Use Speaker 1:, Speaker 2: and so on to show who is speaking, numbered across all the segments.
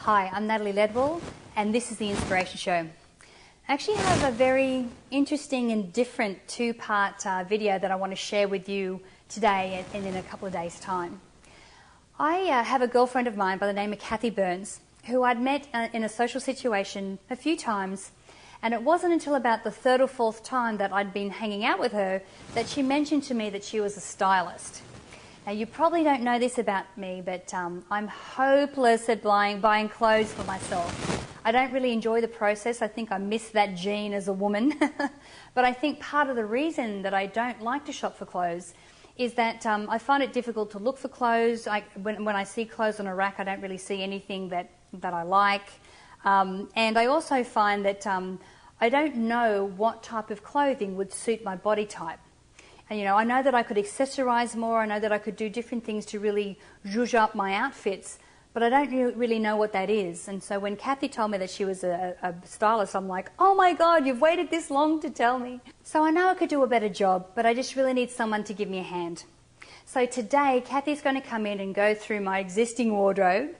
Speaker 1: Hi, I'm Natalie Ledwell, and this is the Inspiration Show. I actually have a very interesting and different two-part video that I want to share with you today and in a couple of days' time. I have a girlfriend of mine by the name of Kathy Burns, who I'd met in a social situation a few times, and it wasn't until about the third or fourth time that I'd been hanging out with her that she mentioned to me that she was a stylist. Now, you probably don't know this about me, but I'm hopeless at buying clothes for myself. I don't really enjoy the process. I think I miss that gene as a woman. But I think part of the reason that I don't like to shop for clothes is that I find it difficult to look for clothes. When I see clothes on a rack, I don't really see anything that I like. And I also find that I don't know what type of clothing would suit my body type. And, I know that I could accessorize more, I know that I could do different things to really zhuzh up my outfits, but I don't really know what that is. And so when Kathy told me that she was a stylist, I'm like, oh my God, you've waited this long to tell me. So I know I could do a better job, but I just really need someone to give me a hand. So today, Kathy's going to come in and go through my existing wardrobe.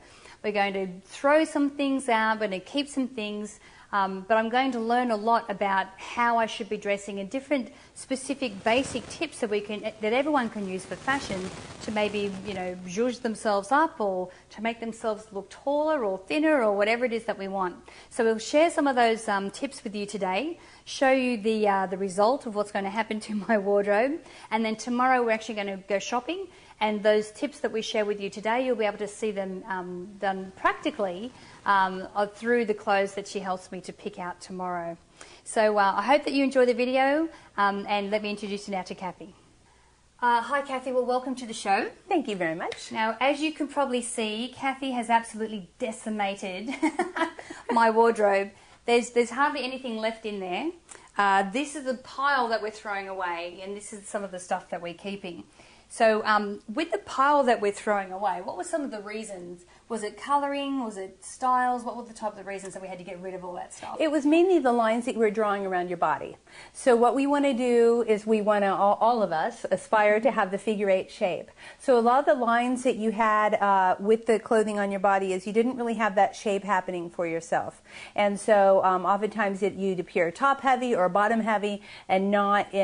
Speaker 1: We're going to throw some things out, we're going to keep some things, but I'm going to learn a lot about how I should be dressing and different specific basic tips that everyone can use for fashion to maybe, zhuzh themselves up or to make themselves look taller or thinner or whatever it is that we want. So we'll share some of those tips with you today, show you the result of what's going to happen to my wardrobe, and then tomorrow we're actually going to go shopping. And those tips that we share with you today, you'll be able to see them done practically through the clothes that she helps me to pick out tomorrow. So I hope that you enjoy the video, and let me introduce you now to Kathy. Hi Kathy, well welcome to the show.
Speaker 2: Thank you very much.
Speaker 1: Now, as you can probably see, Kathy has absolutely decimated my wardrobe. There's hardly anything left in there. This is the pile that we're throwing away, and this is some of the stuff that we're keeping. So with the pile that we're throwing away, what were some of the reasons? Was it colouring? Was it styles? What were the type of reasons that we had to get rid of all that stuff?
Speaker 2: It was mainly the lines that you were drawing around your body. So what we want to do is we want to, all of us, aspire to have the figure 8 shape. So a lot of the lines that you had with the clothing on your body is you didn't really have that shape happening for yourself. And so oftentimes you'd appear top heavy or bottom heavy and not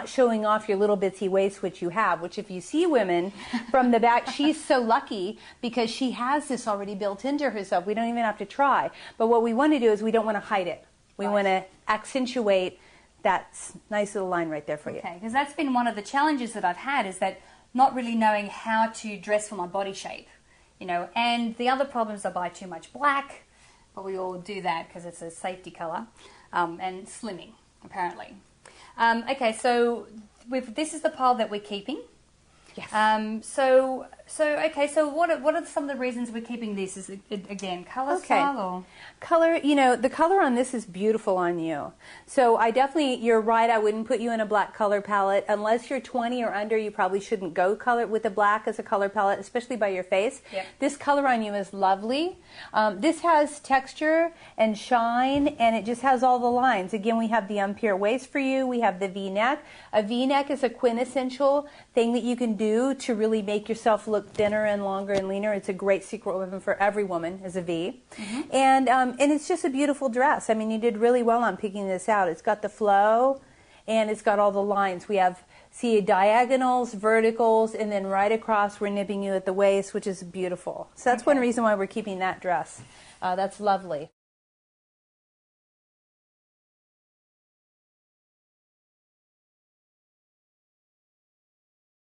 Speaker 2: showing off your little bitsy waist, which you have, which if you see women from the back, she's so lucky because she has this already built into herself. We don't even have to try. But what we want to do is we don't want to hide it. We want to accentuate that nice little line right there for you.
Speaker 1: Okay, because that's been one of the challenges that I've had, is that not really knowing how to dress for my body shape. And the other problem is I buy too much black, but we all do that because it's a safety color, and slimming, apparently. Okay, so this is the pile that we're keeping.
Speaker 2: Yes.
Speaker 1: So what are some of the reasons we're keeping this? Is it, again, color, style, or?
Speaker 2: Color, the color on this is beautiful on you. So you're right, I wouldn't put you in a black color palette. Unless you're 20 or under, you probably shouldn't go color with a black as a color palette, especially by your face. Yep. This color on you is lovely. This has texture and shine, and it just has all the lines. Again, we have the unpure waist for you. We have the V-neck. A V-neck is a quintessential thing that you can do to really make yourself look thinner and longer and leaner. It's a great secret weapon for every woman, is a V. Mm-hmm. And it's just a beautiful dress. I mean, you did really well on picking this out. It's got the flow and it's got all the lines. We have, see, diagonals, verticals, and then right across we're nipping you at the waist, which is beautiful. So that's one reason why we're keeping that dress. That's lovely.